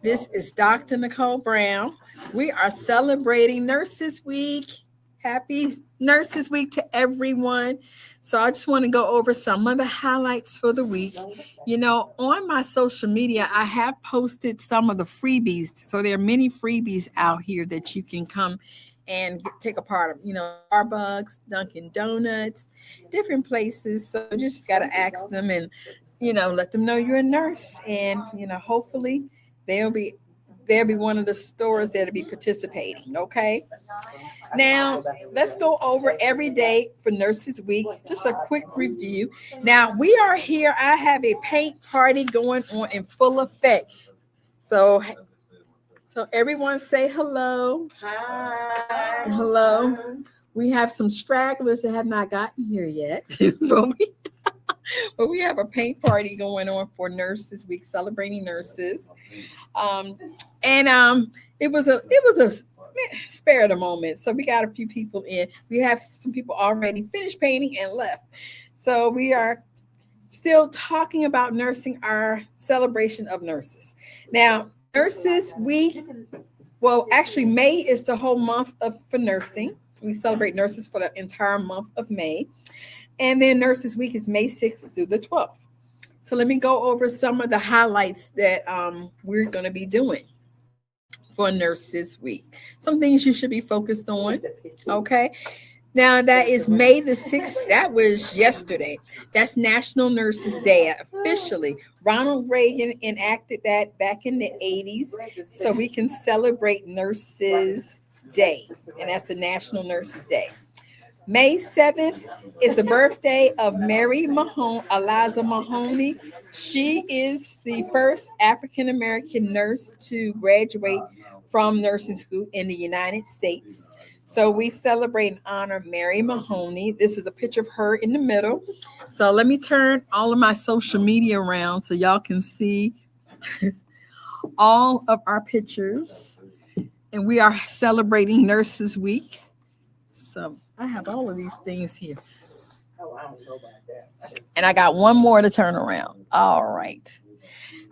This is Dr. Nicole Brown. We are celebrating Nurses Week. Happy Nurses Week to everyone. So I just want to go over some of the highlights for the week. On my social media, I have posted some of the freebies. So there are many freebies out here that you can come and take a part of. Starbucks, Dunkin' Donuts, different places. So you just got to ask them and, let them know you're a nurse. And, hopefully they'll be one of the stores that'll be participating. Okay. Now, let's go over every day for Nurses Week. Just a quick review. Now, we are here. I have a paint party going on in full effect. So everyone say hello. Hi. Hello. We have some stragglers that have not gotten here yet. But we have a paint party going on for Nurses Week, celebrating nurses. Um, and it was a spare the moment. So we got a few people in. We have some people already finished painting and left. So we are still talking about nursing, our celebration of nurses. Now, Nurses Week, well, actually, May is the whole month for nursing. We celebrate nurses for the entire month of May. And then Nurses Week is May 6th through the 12th. So let me go over some of the highlights that we're going to be doing for Nurses Week. Some things you should be focused on. Okay. Now that is May the 6th. That was yesterday. That's National Nurses Day officially. Ronald Reagan enacted that back in the 80s so we can celebrate Nurses Day. And that's the National Nurses Day. May 7th is the birthday of Mary Eliza Mohoney. She is the first African American nurse to graduate from nursing school in the United States. So we celebrate and honor Mary Mohoney. This is a picture of her in the middle. So let me turn all of my social media around so y'all can see all of our pictures. And we are celebrating Nurses Week. So I have all of these things here. Oh, I don't know about that. And I got one more to turn around. All right.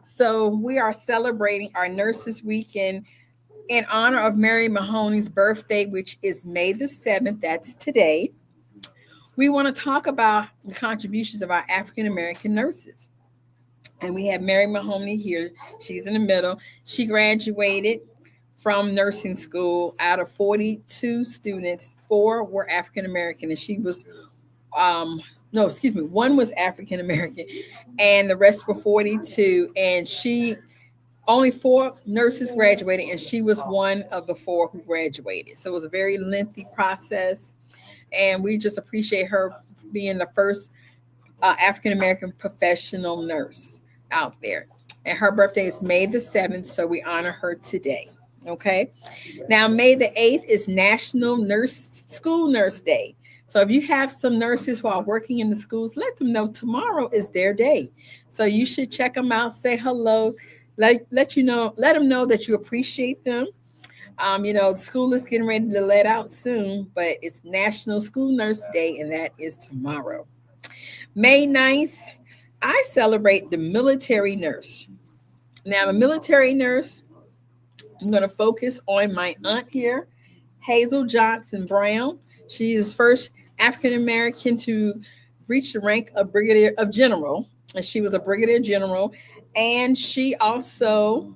So we are celebrating our Nurses Week in honor of Mary Mohoney's birthday, which is May the 7th. That's today. We want to talk about the contributions of our African American nurses. And we have Mary Mohoney here. She's in the middle. She graduated from nursing school. Out of 42 students, 4 were African American, and she was one was African American, and the rest were 42. And only 4 nurses graduated, and she was one of the 4 who graduated. So it was a very lengthy process, and we just appreciate her being the first African American professional nurse out there. And her birthday is May the 7th, so we honor her today. Okay. Now, May the 8th is National School Nurse Day. So if you have some nurses who are working in the schools, let them know tomorrow is their day. So you should check them out, say hello, let them know that you appreciate them. School is getting ready to let out soon, but it's National School Nurse Day, and that is tomorrow. May 9th, I celebrate the military nurse. Now, the military nurse, I'm going to focus on my aunt here, Hazel Johnson Brown. She is first African American to reach the rank of brigadier of general, and she was a brigadier general. And she also,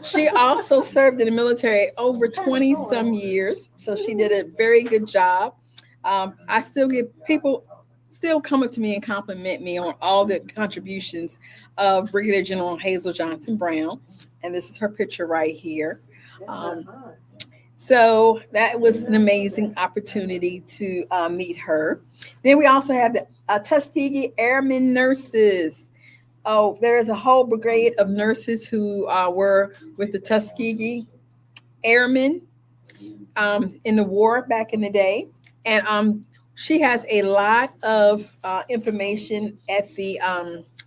she also served in the military over 20 some years. So she did a very good job. I still get people still come up to me and compliment me on all the contributions of Brigadier General Hazel Johnson Brown. And this is her picture right here. So that was an amazing opportunity to meet her. Then we also have the Tuskegee Airmen nurses. Oh, there's a whole brigade of nurses who were with the Tuskegee Airmen in the war back in the day. And she has a lot of information at the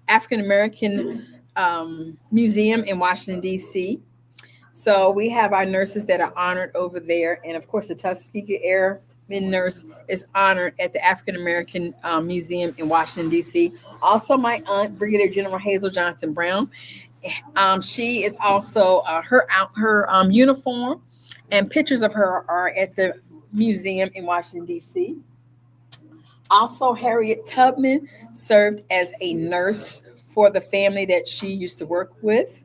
African American Museum in Washington, D.C. So we have our nurses that are honored over there. And of course, the Tuskegee Airmen nurse is honored at the African American Museum in Washington, D.C. Also, my aunt, Brigadier General Hazel Johnson Brown. She is also her uniform and pictures of her are at the museum in Washington D.C. Also, Harriet Tubman served as a nurse for the family that she used to work with.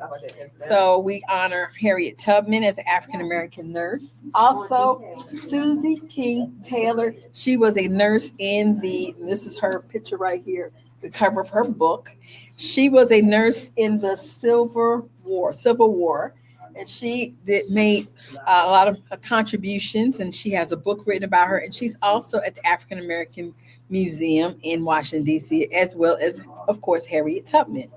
So we honor Harriet Tubman as an African American nurse. Also, Susie King Taylor, she was a nurse in this is her picture right here, the cover of her book. She was a nurse in the Civil War, and she did made a lot of contributions, and she has a book written about her, and she's also at the African American Museum in Washington, D.C., as well as, of course, Harriet Tubman.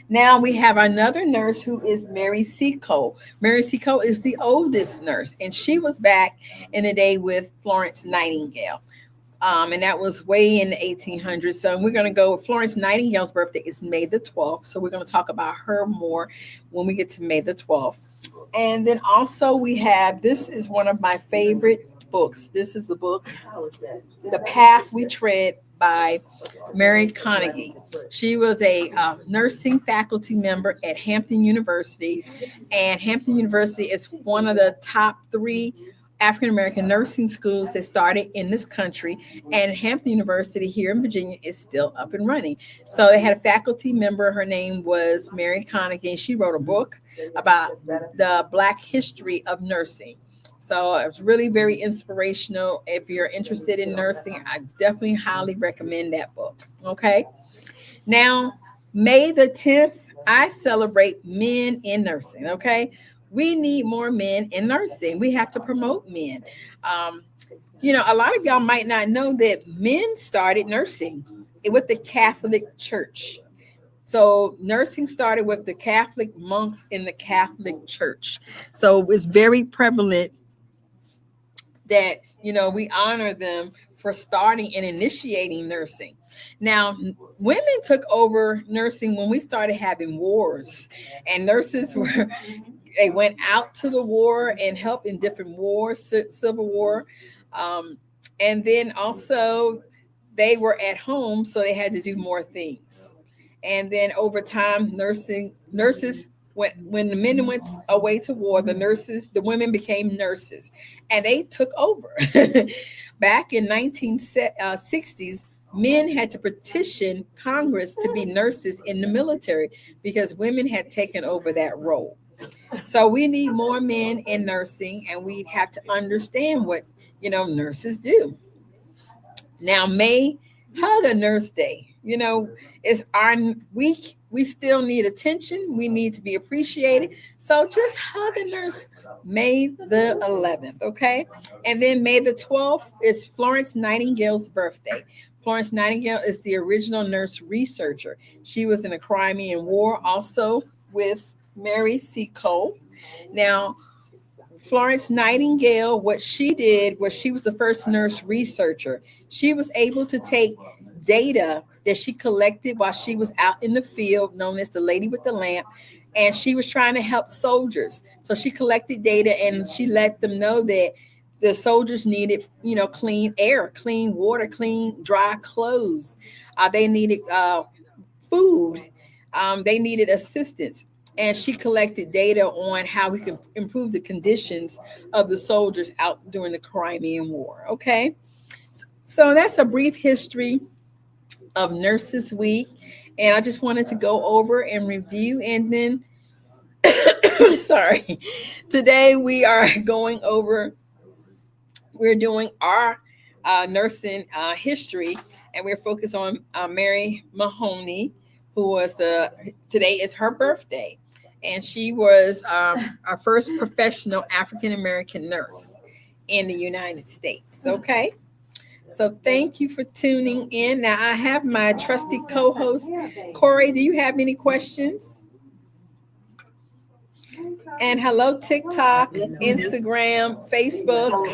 Now we have another nurse who is Mary Seacole. Mary Seacole is the oldest nurse, and she was back in the day with Florence Nightingale. And that was way in the 1800s. So we're going to go with Florence Nightingale's birthday is May the 12th. So we're going to talk about her more when we get to May the 12th. And then also we have, this is one of my favorite books. This is the book, The Path We Tread by Mary Carnegie. She was a nursing faculty member at Hampton University, and Hampton University is one of the top three African American nursing schools that started in this country. And Hampton University here in Virginia is still up and running. So they had a faculty member. Her name was Mary Carnegie, and she wrote a book about the Black history of nursing. So it's really very inspirational. If you're interested in nursing, I definitely highly recommend that book. Okay. Now, May the 10th, I celebrate men in nursing. Okay. We need more men in nursing. We have to promote men. Um, a lot of y'all might not know that men started nursing with the Catholic Church. So nursing started with the Catholic monks in the Catholic Church. So it's very prevalent that we honor them for starting and initiating nursing. Now, women took over nursing when we started having wars, and nurses were they went out to the war and helped in different wars, civil war, um, and then also they were at home, so they had to do more things. And then over time, nurses when the men went away to war, the women became nurses, and they took over. Back in 1960s, men had to petition Congress to be nurses in the military because women had taken over that role. So we need more men in nursing, and we have to understand what nurses do. Now, May, Hug a Nurse Day. It's our week. We still need attention. We need to be appreciated. So just hug a nurse May the 11th, okay? And then May the 12th is Florence Nightingale's birthday. Florence Nightingale is the original nurse researcher. She was in the Crimean War also with Mary C. Cole. Now, Florence Nightingale, what she did was she was the first nurse researcher. She was able to take data that she collected while she was out in the field, known as the lady with the lamp, and she was trying to help soldiers. So she collected data and she let them know that the soldiers needed, clean air, clean water, clean, dry clothes. They needed food. They needed assistance. And she collected data on how we could improve the conditions of the soldiers out during the Crimean War. Okay. So that's a brief history of Nurses Week. And I just wanted to go over and review. And then, sorry, today we're doing our nursing history, and we're focused on Mary Mahoney, who was today is her birthday. And she was our first professional African American nurse in the United States. Okay. So thank you for tuning in. Now I have my trusty co-host, Corey. Do you have any questions? And hello, TikTok, Instagram, Facebook.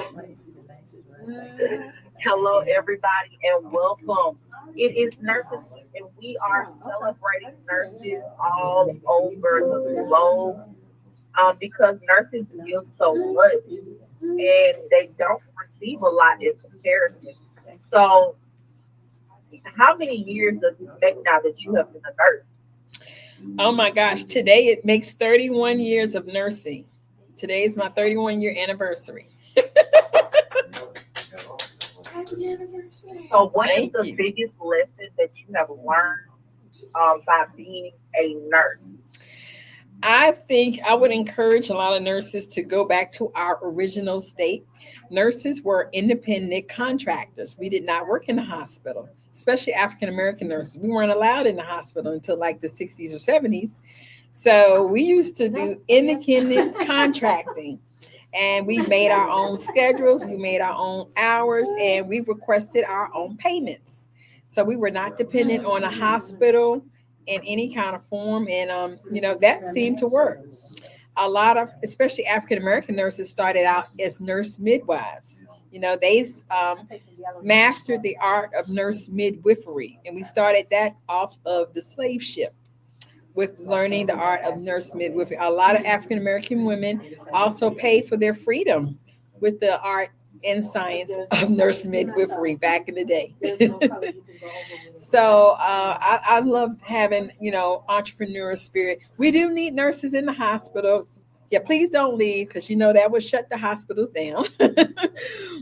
Hello, everybody, and welcome. It is Nurses Week, and we are celebrating nurses all over the globe because nurses give so much and they don't receive a lot in comparison. So, How many years does it make now that you have been a nurse? Oh my gosh, today it makes 31 years of nursing. Today is my 31-year anniversary. Happy anniversary. So, what is Thank the you. biggest lesson that you have learned by being a nurse? I think I would encourage a lot of nurses to go back to our original state. Nurses were independent contractors. We did not work in the hospital, especially African American nurses. We weren't allowed in the hospital until like the 60s or 70s. So we used to do independent contracting, and we made our own schedules, we made our own hours, and we requested our own payments. So we were not dependent on a hospital in any kind of form, and that seemed to work. A lot of, especially African American nurses, started out as nurse midwives. They mastered the art of nurse midwifery, and we started that off of the slave ship with learning the art of nurse midwifery. A lot of African American women also paid for their freedom with the art and science of nurse midwifery back in the day. So I love having entrepreneur spirit. We do need nurses in the hospital. Yeah, please don't leave, because that would shut the hospitals down.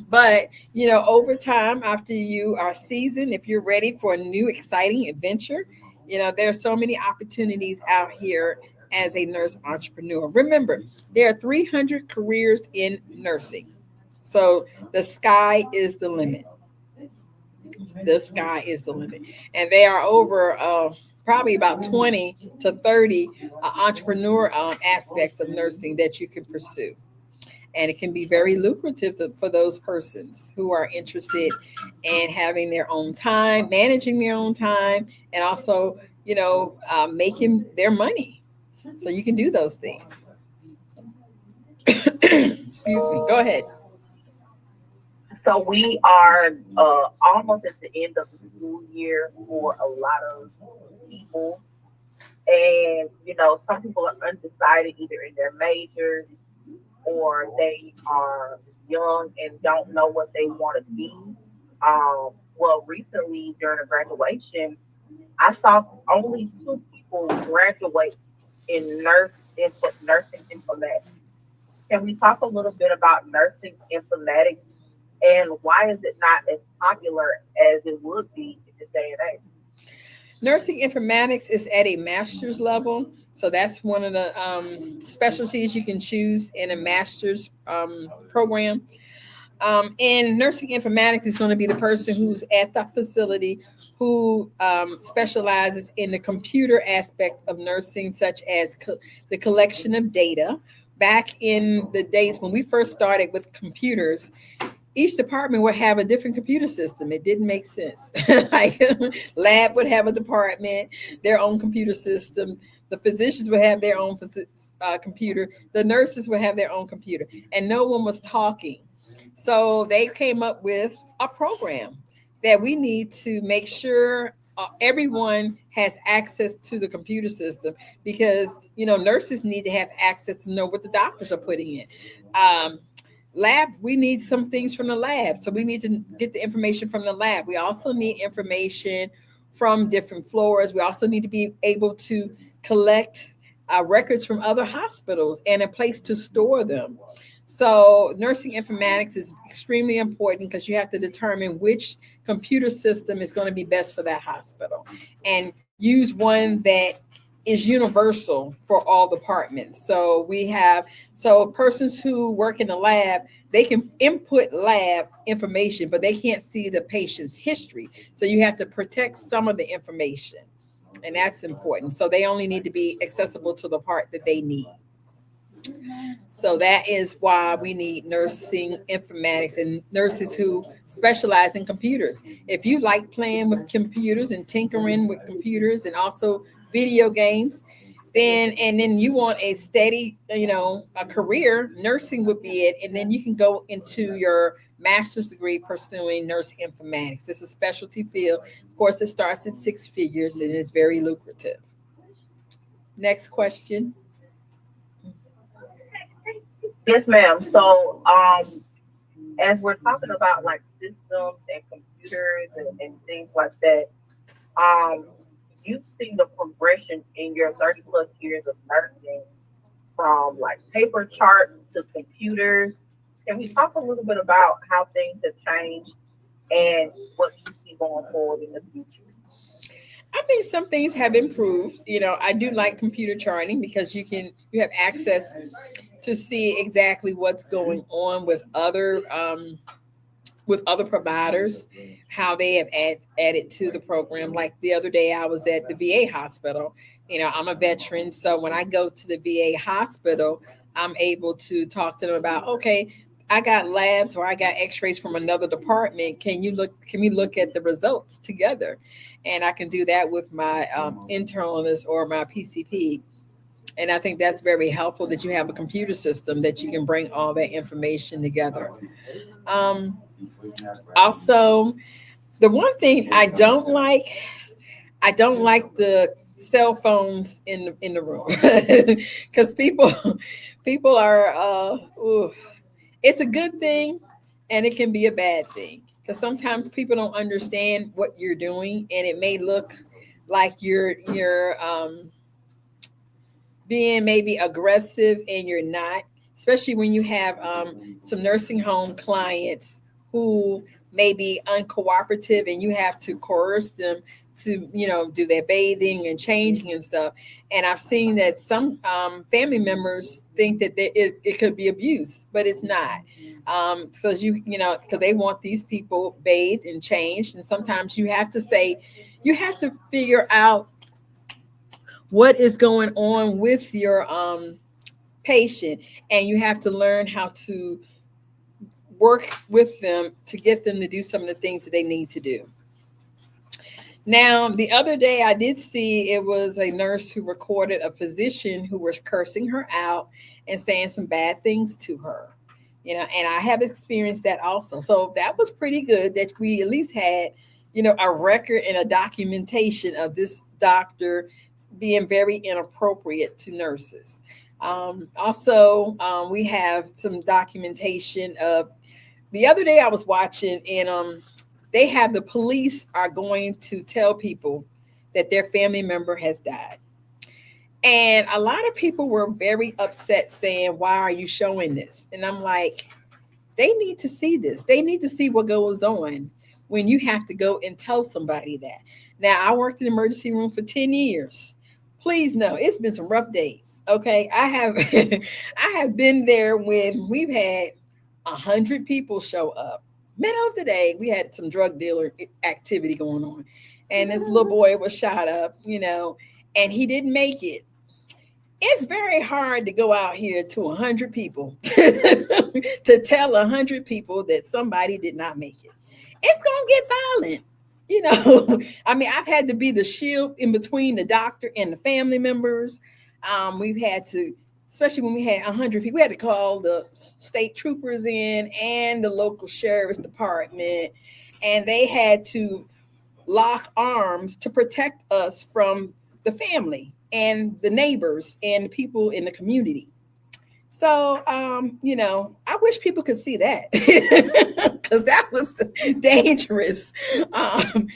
But over time, after you are seasoned, if you're ready for a new exciting adventure, there's so many opportunities out here as a nurse entrepreneur. Remember, there are 300 careers in nursing. So the sky is the limit. The sky is the limit. And they are over probably about 20 to 30 entrepreneur aspects of nursing that you can pursue. And it can be very lucrative for those persons who are interested in having their own time, managing their own time, and also, making their money. So you can do those things. Excuse me. Go ahead. So, we are almost at the end of the school year for a lot of people. And, some people are undecided either in their majors or they are young and don't know what they want to be. Well, recently during a graduation, I saw only two people graduate in nursing informatics. Can we talk a little bit about nursing informatics and why is it not as popular as it would be in this day and age? Nursing informatics is at a master's level. So that's one of the specialties you can choose in a master's program. And nursing informatics is going to be the person who's at the facility who specializes in the computer aspect of nursing, such as the collection of data. Back in the days when we first started with computers, each department would have a different computer system. It didn't make sense. Like lab would have a department, their own computer system. The physicians would have their own computer. The nurses would have their own computer, and no one was talking. So they came up with a program that we need to make sure everyone has access to the computer system, because nurses need to have access to know what the doctors are putting in. Um, Lab, we need some things from the lab, so we need to get the information from the lab. We also need information from different floors. We also need to be able to collect records from other hospitals and a place to store them. So nursing informatics is extremely important because you have to determine which computer system is going to be best for that hospital, and use one that is universal for all departments. So persons who work in the lab, they can input lab information, but they can't see the patient's history. So you have to protect some of the information, and that's important. So they only need to be accessible to the part that they need. So that is why we need nursing informatics and nurses who specialize in computers. If you like playing with computers and tinkering with computers and also video games, then you want a steady, a career, nursing would be it. And then you can go into your master's degree pursuing nurse informatics. It's a specialty field. Of course, it starts at six figures and it's very lucrative. Next question. Yes, ma'am. So, as we're talking about like systems and computers and things like that, um, you've seen the progression in your 30 plus years of nursing from like paper charts to computers. Can we talk a little bit about how things have changed and what you see going forward in the future? I think some things have improved. I do like computer charting because you have access to see exactly what's going on with other providers, how they have added to the program. Like the other day, I was at the VA hospital. I'm a veteran, so when I go to the VA hospital, I'm able to talk to them about, okay, I got labs or I got X-rays from another department. Can you look? Can we look at the results together? And I can do that with my internist or my PCP. And I think that's very helpful that you have a computer system that you can bring all that information together. Um, Also, the one thing I don't like the cell phones in the room because people are ooh, it's a good thing and it can be a bad thing because sometimes people don't understand what you're doing and it may look like you're being maybe aggressive and you're not, especially when you have some nursing home clients who may be uncooperative and you have to coerce them to, do their bathing and changing and stuff. And I've seen that some family members think that it could be abuse, but it's not. Because because they want these people bathed and changed. And sometimes you have to figure out what is going on with your patient, and you have to learn how to work with them to get them to do some of the things that they need to do. Now, the other day I did see it was a nurse who recorded a physician who was cursing her out and saying some bad things to her. And I have experienced that also. So that was pretty good that we at least had, a record and a documentation of this doctor being very inappropriate to nurses. Also, we have some documentation of the other day I was watching, and they have the police are going to tell people that their family member has died. And a lot of people were very upset saying, why are you showing this? And I'm like, they need to see this. They need to see what goes on when you have to go and tell somebody that. Now, I worked in the emergency room for 10 years. Please know it's been some rough days. Okay. I have I have been there when we've had 100 people show up. Middle of the day, we had some drug dealer activity going on. And this little boy was shot up, and he didn't make it. It's very hard to go out here to 100 people to tell 100 people that somebody did not make it. It's gonna get violent. I mean, I've had to be the shield in between the doctor and the family members. We've had to, especially when we had 100 people, we had to call the state troopers in and the local sheriff's department, and they had to lock arms to protect us from the family and the neighbors and the people in the community. So, I wish people could see that because that was dangerous. And,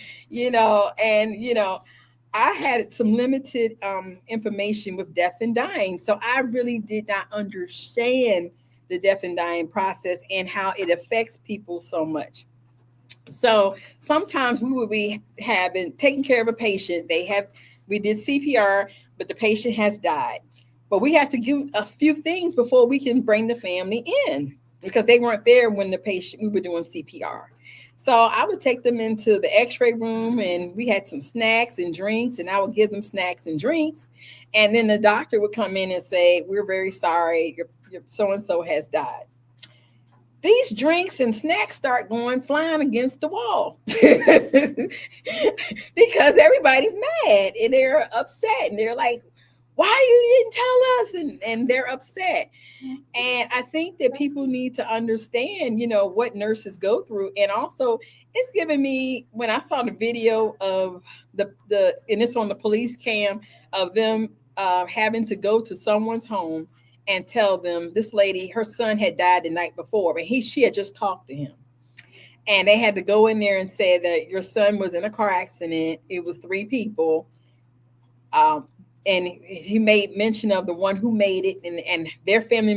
I had some limited information with death and dying. So I really did not understand the death and dying process and how it affects people so much. So sometimes we would be having taking care of a patient. We did CPR, but the patient has died. But we have to do a few things before we can bring the family in because they weren't there when we were doing CPR. So I would take them into the x-ray room and we had some snacks and drinks and I would give them snacks and drinks. And then the doctor would come in and say, we're very sorry, your so-and-so has died. These drinks and snacks start going flying against the wall because everybody's mad and they're upset and they're like, why you didn't tell us? And they're upset. And I think that people need to understand, what nurses go through. And also it's given me, when I saw the video of and it's on the police cam of them having to go to someone's home and tell them this lady, her son had died the night before, and she had just talked to him. and they had to go in there and say that your son was in a car accident. It was 3 people. Um, and he made mention of the one who made it, and their family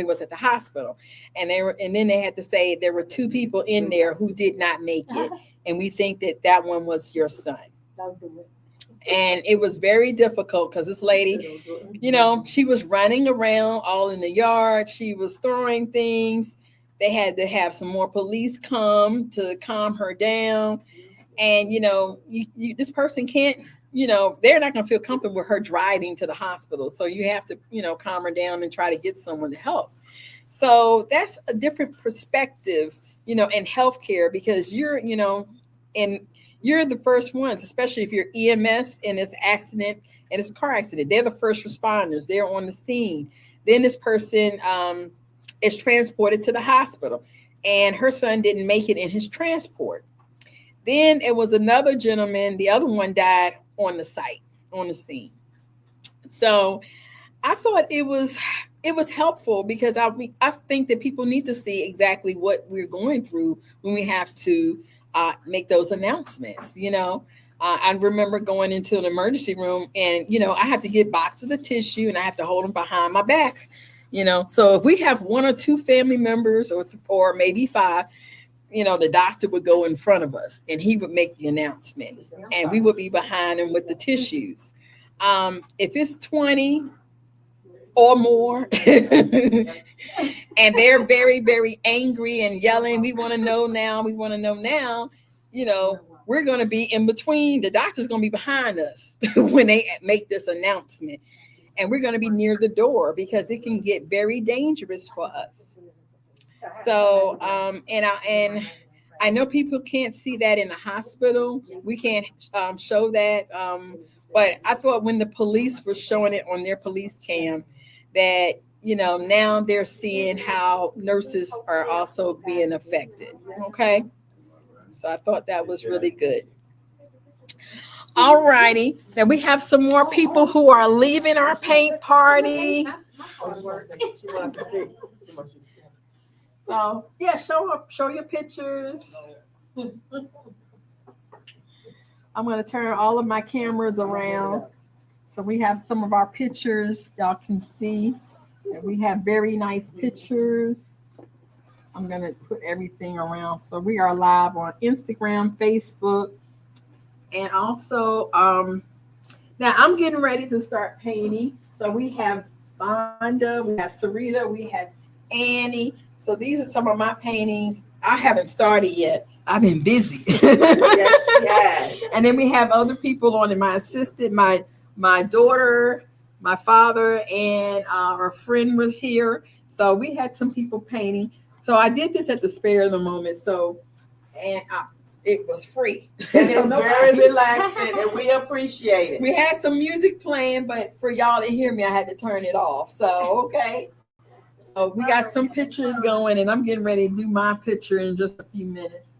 was at the hospital, and then they had to say there were 2 people in there who did not make it, and we think that one was your son. And it was very difficult because this lady, she was running around all in the yard. She was throwing things. They had to have some more police come to calm her down. And, this person can't, they're not going to feel comfortable with her driving to the hospital. So you have to, calm her down and try to get someone to help. So that's a different perspective, in healthcare, because you're the first ones, especially if you're EMS in this accident, and it's a car accident. They're the first responders. They're on the scene. Then this person is transported to the hospital, and her son didn't make it in his transport. Then it was another gentleman. The other one died on the scene. So I thought it was helpful, because I think that people need to see exactly what we're going through when we have to make those announcements. I remember going into an emergency room, and I have to get boxes of tissue, and I have to hold them behind my back. So if we have 1 or 2 family members, or maybe 5, the doctor would go in front of us, and he would make the announcement, and we would be behind him with the tissues. If it's 20 or more, and they're very, very angry and yelling, we want to know now, we're going to be in between. The doctor's going to be behind us when they make this announcement, and we're going to be near the door, because it can get very dangerous for us. So, and I know people can't see that in the hospital. We can't show that. But I thought when the police were showing it on their police cam, that, now they're seeing how nurses are also being affected. Okay. So I thought that was really good. All righty. Now we have some more people who are leaving our paint party. So yeah, show your pictures. I'm going to turn all of my cameras around, so we have some of our pictures. Y'all can see that we have very nice pictures. I'm going to put everything around. So we are live on Instagram, Facebook, and also now I'm getting ready to start painting. So we have Vonda, we have Sarita, we have Annie. So these are some of my paintings. I haven't started yet. I've been busy. Yes. And then we have other people on it. My assistant, my daughter, my father, and our friend was here. So we had some people painting. So I did this at the spare of the moment. So, and it was free. And it's very relaxing, and we appreciate it. We had some music playing, but for y'all to hear me, I had to turn it off. So, okay. So we got some pictures going, and I'm getting ready to do my picture in just a few minutes.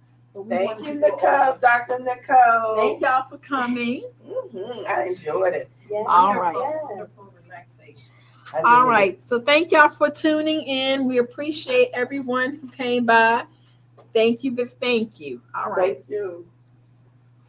Thank you, Nicole, Dr. Nicole. Thank y'all for coming. I enjoyed it. All right. All right. So thank y'all for tuning in. We appreciate everyone who came by. Thank you, but thank you. All right. Thank you.